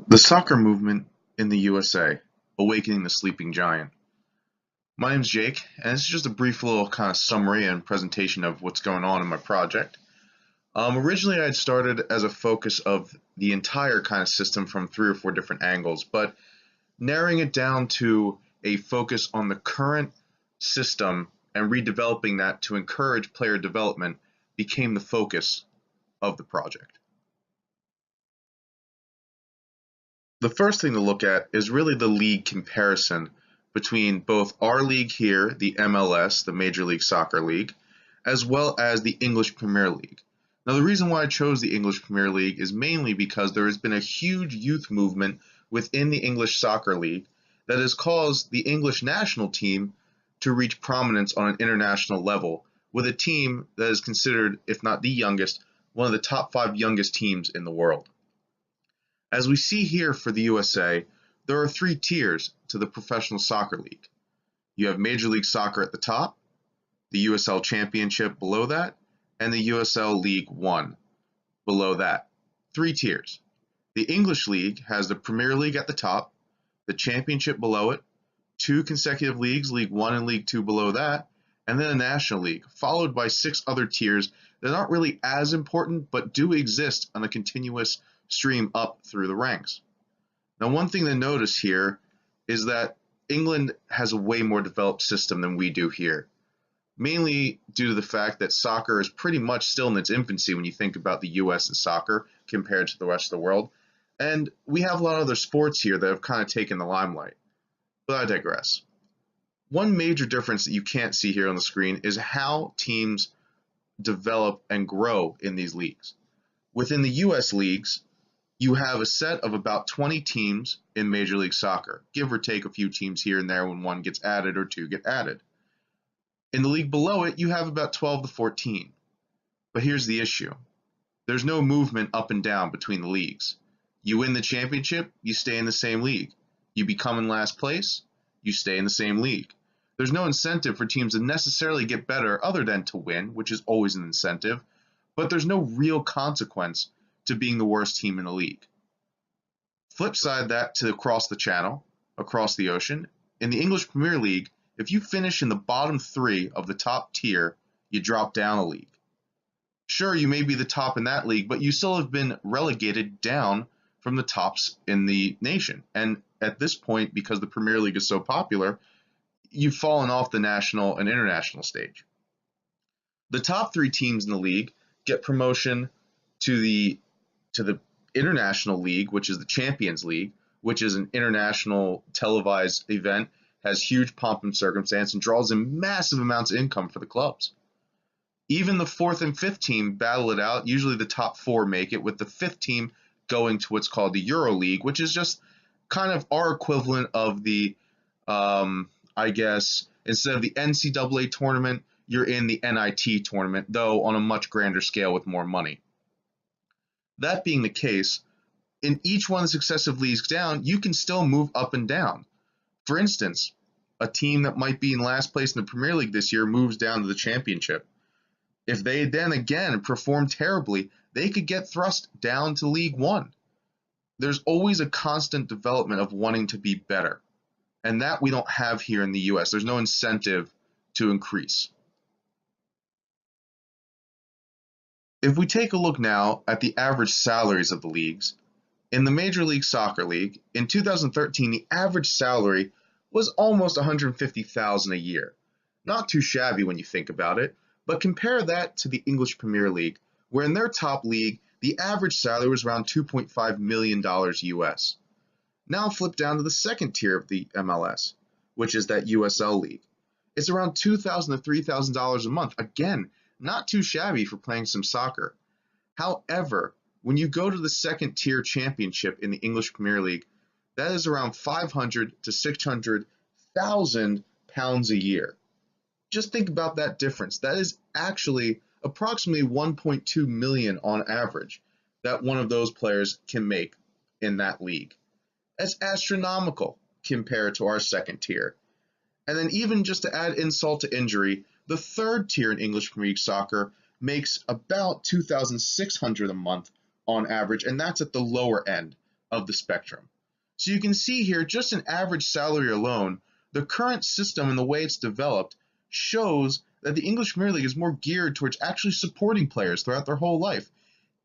The soccer movement in the USA, awakening the sleeping giant. My name's Jake, and this is just a brief little kind of summary and presentation of what's going on in my project. Originally, I had started as a focus of the entire kind of system from 3 or 4 different angles, but narrowing it down to a focus on the current system and redeveloping that to encourage player development became the focus of the project. The first thing to look at is really the league comparison between both our league here, the MLS, the Major League Soccer League, as well as the English Premier League. Now, the reason why I chose the English Premier League is mainly because there has been a huge youth movement within the English Soccer League that has caused the English national team to reach prominence on an international level, with a team that is considered, if not the youngest, one of the top 5 youngest teams in the world. As we see here for the USA, there are 3 tiers to the Professional Soccer League. You have Major League Soccer at the top, the USL Championship below that, and the USL League One below that. 3 tiers. The English League has the Premier League at the top, the Championship below it, 2 consecutive leagues, League One and League Two below that, and then a National League, followed by 6 other tiers that aren't really as important but do exist on a continuous stream up through the ranks. Now, one thing to notice here is that England has a way more developed system than we do here, mainly due to the fact that soccer is pretty much still in its infancy when you think about the US and soccer compared to the rest of the world. And we have a lot of other sports here that have kind of taken the limelight. But I digress. One major difference that you can't see here on the screen is how teams develop and grow in these leagues. Within the US leagues, you have a set of about 20 teams in Major League Soccer, give or take a few teams here and there when one gets added or 2 get added. In the league below it, you have about 12 to 14. But here's the issue. There's no movement up and down between the leagues. You win the championship, you stay in the same league. You become in last place, you stay in the same league. There's no incentive for teams to necessarily get better other than to win, which is always an incentive, but there's no real consequence to being the worst team in the league. Flip side that to across the channel, across the ocean, in the English Premier League, if you finish in the bottom 3 of the top tier, you drop down a league. Sure, you may be the top in that league, but you still have been relegated down from the tops in the nation. And at this point, because the Premier League is so popular, you've fallen off the national and international stage. The top 3 teams in the league get promotion to the International League, which is the Champions League, which is an international televised event, has huge pomp and circumstance, and draws in massive amounts of income for the clubs. Even the 4th and 5th team battle it out. Usually the top 4 make it, with the 5th team going to what's called the Euro League, which is just kind of our equivalent of the, I guess, instead of the NCAA tournament, you're in the NIT tournament, though on a much grander scale with more money. That being the case, in each one of the successive leagues down, you can still move up and down. For instance, a team that might be in last place in the Premier League this year moves down to the Championship. If they then again perform terribly, they could get thrust down to League One. There's always a constant development of wanting to be better, and that we don't have here in the US. There's no incentive to increase. If we take a look now at the average salaries of the leagues, in the Major League Soccer League, in 2013, the average salary was almost $150,000 a year. Not too shabby when you think about it, but compare that to the English Premier League, where in their top league, the average salary was around $2.5 million US. Now flip down to the second tier of the MLS, which is that USL League. It's around $2,000 to $3,000 a month. Again, not too shabby for playing some soccer. However, when you go to the second tier championship in the English Premier League, that is around 500 to 600,000 pounds a year. Just think about that difference. That is actually approximately 1.2 million on average that one of those players can make in that league. That's astronomical compared to our second tier. And then even just to add insult to injury, the third tier in English Premier League soccer makes about 2,600 a month on average, and that's at the lower end of the spectrum. So you can see here, just an average salary alone, the current system and the way it's developed shows that the English Premier League is more geared towards actually supporting players throughout their whole life,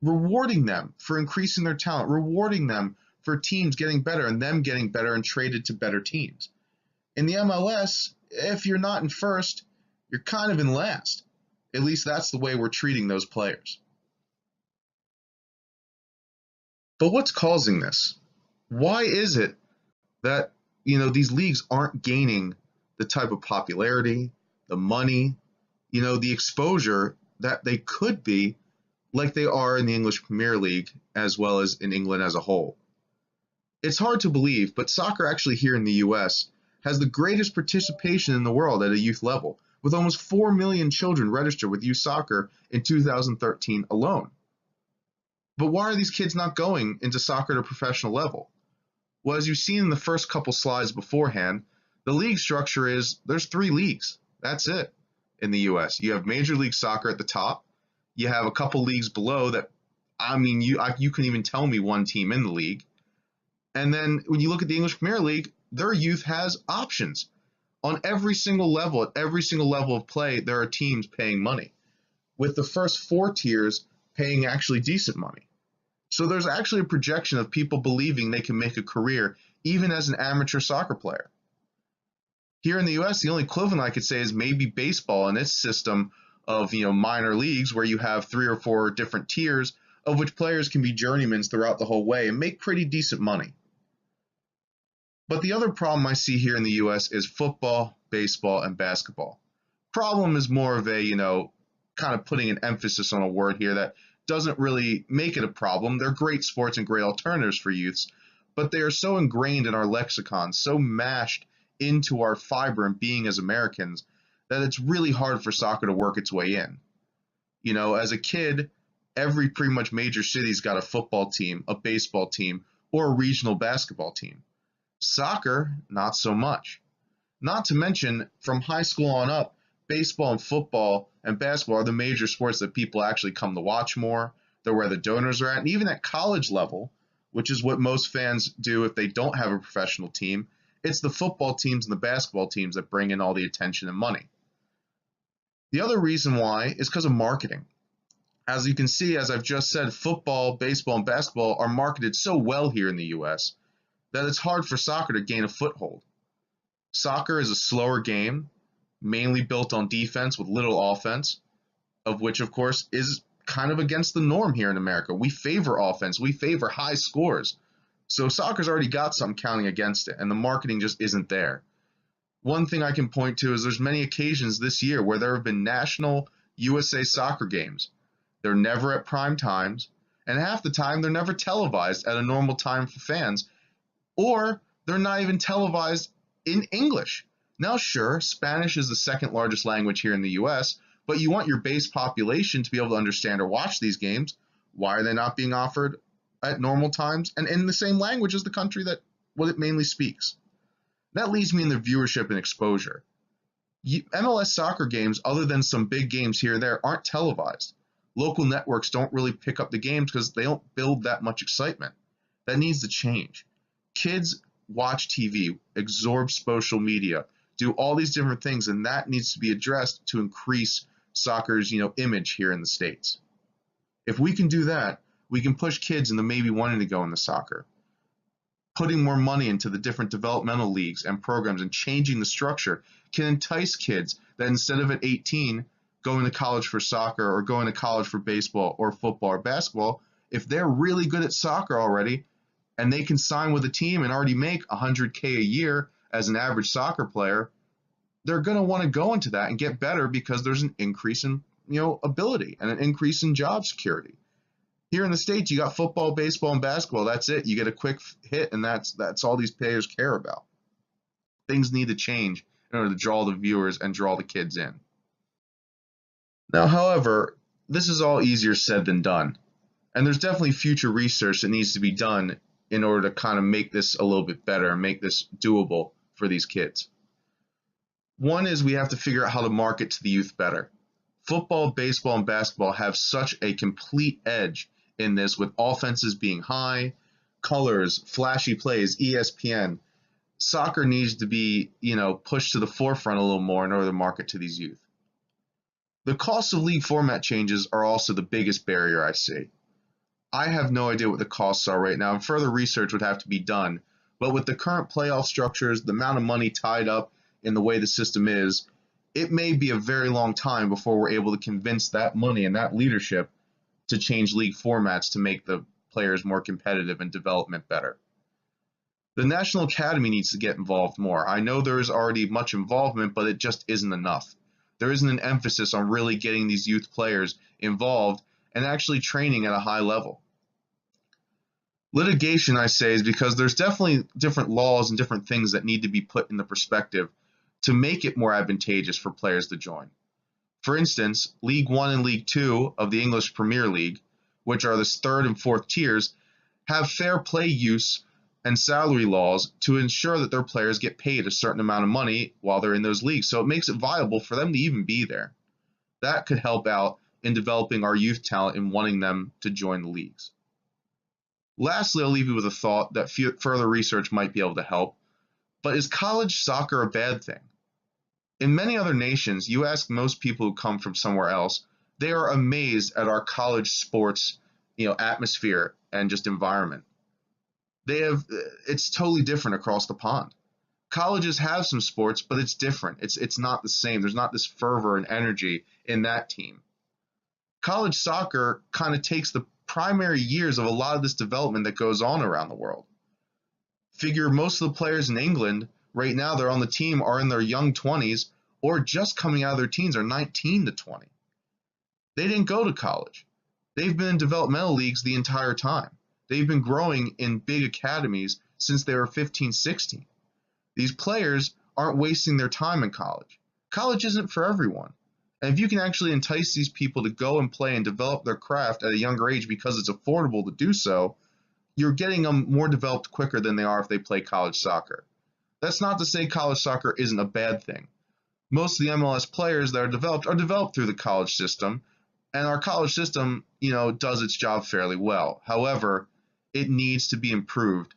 rewarding them for increasing their talent, rewarding them for teams getting better and them getting better and traded to better teams. In the MLS, if you're not in first, you're kind of in last. At least that's the way we're treating those players. But what's causing this? Why is it that these leagues aren't gaining the type of popularity, the money, the exposure that they could be like they are in the English Premier League as well as in England as a whole? It's hard to believe, but soccer actually here in the US has the greatest participation in the world at a youth level, with almost 4 million children registered with youth soccer in 2013 alone. But why are these kids not going into soccer at a professional level? Well, as you've seen in the first couple slides beforehand, the league structure is there's 3 leagues. That's it in the US. You have Major League Soccer at the top. You have a couple leagues below that, you can even tell me one team in the league. And then when you look at the English Premier League, their youth has options. On every single level, at every single level of play, there are teams paying money, with the first 4 tiers paying actually decent money. So there's actually a projection of people believing they can make a career even as an amateur soccer player. Here in the US, the only equivalent I could say is maybe baseball and its system of minor leagues where you have 3 or 4 different tiers of which players can be journeymen throughout the whole way and make pretty decent money. But the other problem I see here in the US is football, baseball, and basketball. Problem is more of a, kind of putting an emphasis on a word here that doesn't really make it a problem. They're great sports and great alternatives for youths, but they are so ingrained in our lexicon, so mashed into our fiber and being as Americans, that it's really hard for soccer to work its way in. As a kid, every pretty much major city's got a football team, a baseball team, or a regional basketball team. Soccer, not so much. Not to mention, from high school on up, baseball and football and basketball are the major sports that people actually come to watch more. They're where the donors are at. And even at college level, which is what most fans do if they don't have a professional team, it's the football teams and the basketball teams that bring in all the attention and money. The other reason why is because of marketing. As you can see, as I've just said, football, baseball, and basketball are marketed so well here in the US that it's hard for soccer to gain a foothold. Soccer is a slower game, mainly built on defense with little offense, of which, of course, is kind of against the norm here in America. We favor offense. We favor high scores. So soccer's already got something counting against it, and the marketing just isn't there. One thing I can point to is there's many occasions this year where there have been national USA soccer games. They're never at prime times, and half the time they're never televised at a normal time for fans, or they're not even televised in English. Now, sure, Spanish is the second largest language here in the US, but you want your base population to be able to understand or watch these games. Why are they not being offered at normal times and in the same language as the country that what it mainly speaks? That leaves me in the viewership and exposure. MLS soccer games, other than some big games here and there, aren't televised. Local networks don't really pick up the games because they don't build that much excitement. That needs to change. Kids watch TV, absorb social media, do all these different things, and that needs to be addressed to increase soccer's image here in the States. If we can do that, we can push kids into maybe wanting to go into soccer. Putting more money into the different developmental leagues and programs and changing the structure can entice kids that instead of at 18 going to college for soccer or going to college for baseball or football or basketball, if they're really good at soccer already and they can sign with a team and already make $100K a year as an average soccer player, they're going to want to go into that and get better because there's an increase in ability and an increase in job security. Here in the States, you got football, baseball, and basketball. That's it. You get a quick hit, and that's all these players care about. Things need to change in order to draw the viewers and draw the kids in. Now, however, this is all easier said than done. And there's definitely future research that needs to be done in order to kind of make this a little bit better and make this doable for these kids. One is we have to figure out how to market to the youth better. Football, baseball, and basketball have such a complete edge in this, with offenses being high, colors, flashy plays, ESPN. Soccer needs to be, pushed to the forefront a little more in order to market to these youth. The cost of league format changes are also the biggest barrier I see. I have no idea what the costs are right now, and further research would have to be done. But with the current playoff structures, the amount of money tied up in the way the system is, it may be a very long time before we're able to convince that money and that leadership to change league formats to make the players more competitive and development better. The National Academy needs to get involved more. I know there is already much involvement, but it just isn't enough. There isn't an emphasis on really getting these youth players involved and actually training at a high level. Litigation, I say, is because there's definitely different laws and different things that need to be put in the perspective to make it more advantageous for players to join. For instance, League One and League Two of the English Premier League, which are the third and fourth tiers, have fair play use and salary laws to ensure that their players get paid a certain amount of money while they're in those leagues. So it makes it viable for them to even be there. That could help out in developing our youth talent and wanting them to join the leagues. Lastly, I'll leave you with a thought that further research might be able to help. But is college soccer a bad thing? In many other nations, you ask most people who come from somewhere else, they are amazed at our college sports, atmosphere and just environment. It's totally different across the pond. Colleges have some sports, but it's different. It's not the same. There's not this fervor and energy in that team. College soccer kind of takes the primary years of a lot of this development that goes on around the world. Figure most of the players in England right now, they're on the team, are in their young 20s or just coming out of their teens, are 19 to 20. They didn't go to college. They've been in developmental leagues the entire time. They've been growing in big academies since they were 15, 16. These players aren't wasting their time in college. College isn't for everyone. And if you can actually entice these people to go and play and develop their craft at a younger age because it's affordable to do so, you're getting them more developed quicker than they are if they play college soccer. That's not to say college soccer isn't a bad thing. Most of the MLS players that are developed through the college system, and our college system, does its job fairly well. However, it needs to be improved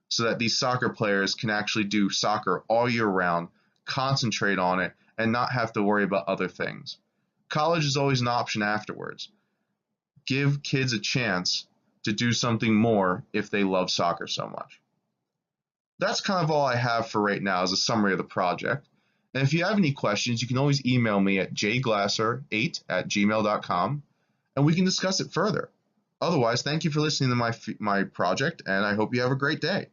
so that these soccer players can actually do soccer all year round, concentrate on it, and not have to worry about other things. College is always an option afterwards. Give kids a chance to do something more if they love soccer so much. That's kind of all I have for right now as a summary of the project. And if you have any questions, you can always email me at jglasser8@gmail.com and we can discuss it further. Otherwise, thank you for listening to my project, and I hope you have a great day.